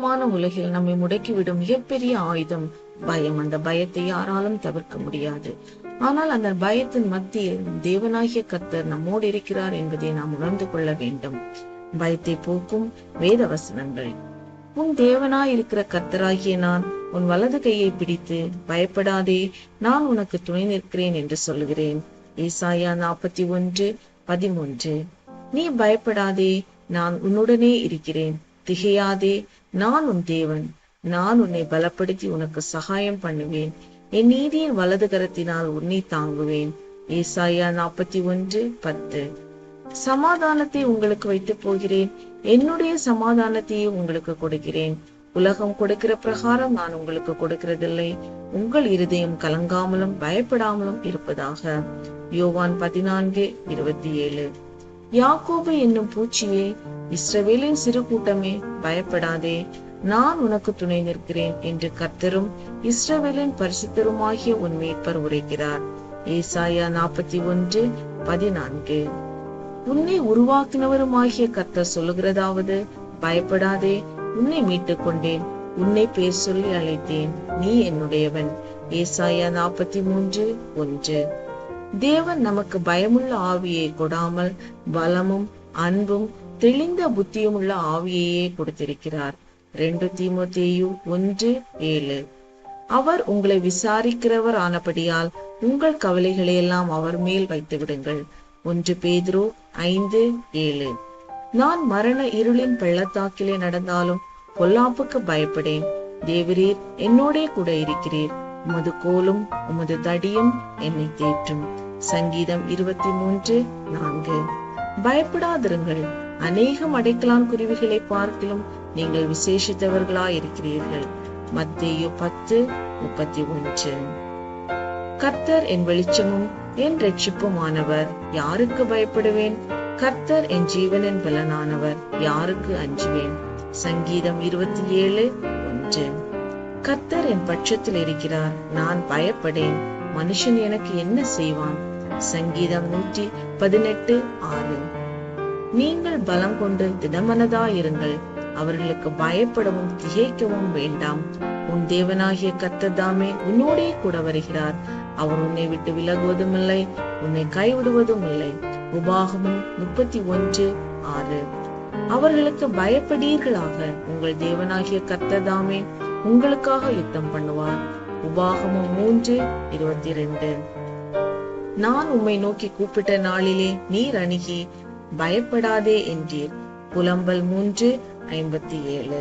பயங்கரமான உலகில் நம்மை முடக்கிவிடும் மிகப்பெரிய ஆயுதம் பயம். அந்த பயத்தை யாராலும் தவிர்க்க முடியாது. ஆனால் அந்த பயத்தின் மத்தியில் தேவனாகிய கர்த்தர் நம்மோடு இருக்கிறார் என்பதை நாம் உணர்ந்து கொள்ள வேண்டும். பயத்தை போக்கும் வேத வசனங்கள். உன் தேவனாய் இருக்கிற கர்த்தராகிய நான் உன் வலது கையை பிடித்து பயப்படாதே, நான் உனக்கு துணை நிற்கிறேன் என்று சொல்லுகிறேன். ஏசாயா 41:13. நீ பயப்படாதே, நான் உன்னுடனே இருக்கிறேன். திகையாதே, நான் உன் தேவன். நான் உன்னை பலப்படுத்தி உனக்கு சகாயம் பண்ணுவேன். என் நீதியின் வலது கரத்தினால் உன்னை தாங்குவேன். ஏசாயா 41:10. சமாதானத்தை உங்களுக்கு வைத்து போகிறேன், என்னுடைய சமாதானத்தையே உங்களுக்கு கொடுக்கிறேன். உலகம் கொடுக்கிற பிரகாரம் நான் உங்களுக்கு கொடுக்கிறதில்லை. உங்கள் இருதயம் கலங்காமலும் பயப்படாமலும் இருப்பதாக. யோவான் 14:27. யாக்கோபு என்னும் பூச்சியே, இஸ்ரவேலின் சிறு கூட்டமே, பயப்படாதே, நான் உனக்கு துணை நிற்கிறேன் என்று கர்த்தரும் இஸ்ரவேலின் பரிசுத்தருமாகிய உன் மீட்பர் உரைக்கிறார். ஏசாயா 41:14. உன்னை உருவாக்கினவருமாகிய கர்த்தர் சொல்லுகிறதாவது, பயப்படாதே, உன்னை மீட்டுக் கொண்டேன், உன்னை பேர் சொல்லி அழைத்தேன், நீ என்னுடையவன். ஏசாயா 43:1. தேவன் நமக்கு பயமுள்ள ஆவியை கொடாமல் பலமும் அன்பும் தெளிந்த புத்தியும் உள்ள ஆவியையே கொடுத்திருக்கிறார். 2 தீமோத்தேயு 1:7. அவர் உங்களை விசாரிக்கிறவர் ஆனபடியால் உங்கள் கவலைகளை எல்லாம் அவர் மேல் வைத்து விடுங்கள். 1 பேதுரு 5:7. நான் மரண இருளின் பள்ளத்தாக்கிலே நடந்தாலும் பொல்லாப்புக்கு பயப்படேன். தேவரீர் என்னோடே கூட இருக்கிறீர். உமது கோலும் உமது தடியும் என்னை தேற்றும். சங்கீதம் 23:4. பயப்படாதிருங்கள், அநேகம் அடைக்கலான் குருவிகளை பார்க்கிலும் நீங்கள் விசேஷித்தவர்களாயிருக்கிறீர்கள். மத்தேயு 10:31. கர்த்தர் என் வெளிச்சமும் என் இரட்சிப்புமானவர், யாருக்கு பயப்படுவேன்? கர்த்தர் என் ஜீவனின் பலனானவர், யாருக்கு அஞ்சுவேன்? சங்கீதம் 27:1. கர்த்தர் என் பட்சத்தில் இருக்கிறார், நான் பயப்படேன். மனுஷன் எனக்கு என்ன செய்வான்? சங்கீதம் 118:6. நீங்கள் பலம் கொண்டு திடமனதாயிருங்கள், அவர்களுக்கு பயப்படவும் திகைக்கவும் வேண்டாம். உன் தேவனாகிய கர்த்தர் தாமே உன்னோடே கூட வருகிறார். அவர் உன்னை விட்டு விலகுவதும் இல்லை, உன்னை கைவிடுவதும் இல்லை. உபாகமம் 31:6. அவர்களுக்கு பயப்படீர்களாக, உங்கள் தேவனாகிய கர்த்தர் தாமே உங்களுக்காக யுத்தம் பண்ணுவார். உபாகமம் 3:22. நான் உம்மை நோக்கி கூப்பிட்ட நாளிலே நீர் அணுகி பயப்படாதே என்றீர். புலம்பல் 3:57.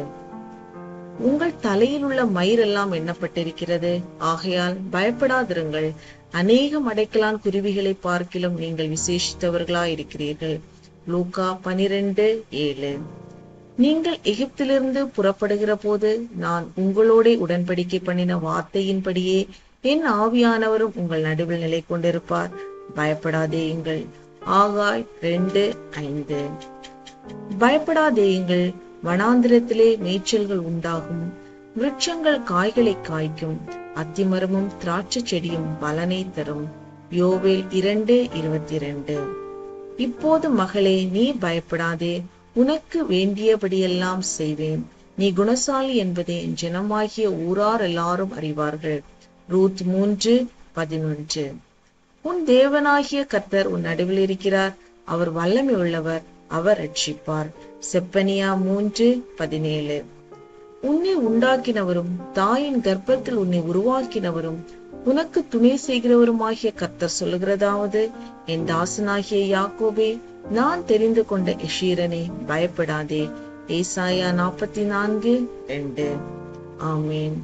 உங்கள் தலையில் உள்ள மயிரெல்லாம் எண்ணப்பட்டிருக்கிறது, ஆகையால் பயப்படாதிருங்கள். அநேகம் அடைக்கலான் குருவிகளை பார்க்கிலும் நீங்கள் விசேஷித்தவர்களாயிருக்கிறீர்கள். லூக்கா 12:7. நீங்கள் எகிப்திலிருந்து புறப்படுகிற போது நான் உங்களோட உடன்படிக்கை பண்ணின வார்த்தையின்படியே என் ஆவியானவரும் உங்கள் நடுவில் நிலை கொண்டிருப்பார். பயப்படாதேயுங்கள். ஆகாய் 2:5. பயப்படாதேயுங்கள், வனாந்திரத்திலே மேய்ச்சல்கள் உண்டாகும், விருட்சங்கள் காய்களை காய்க்கும், அத்திமரமும் திராட்சை செடியும் பலனை தரும். யோவேல் 2:22. இப்போது மகளே, நீ பயப்படாதே, உனக்கு வேண்டியபடியெல்லாம் செய்வேன். நீ குணசாலி என்பதை என் ஜனமாகிய ஊரார் எல்லாரும் அறிவார்கள். ரூத் 3:11. உன் தேவனாகிய கர்த்தர் உன் நடுவில் இருக்கிறார், அவர் வல்லமை உள்ளவர், அவர் ரட்சிப்பார். செப்பனியா 3:17. உன்னை உண்டாக்கினவரும் தாயின் கர்ப்பத்தில் உன்னை உருவாக்கினவரும் உனக்கு துணை செய்கிறவருமாகிய கர்த்தர் சொல்லுகிறதாவது, என் தாசனாகிய யாக்கோபே, நான் தெரிந்து கொண்ட எஷீரனே, பயப்படாதே. ஏசாயா 44:2. ஆமேன்.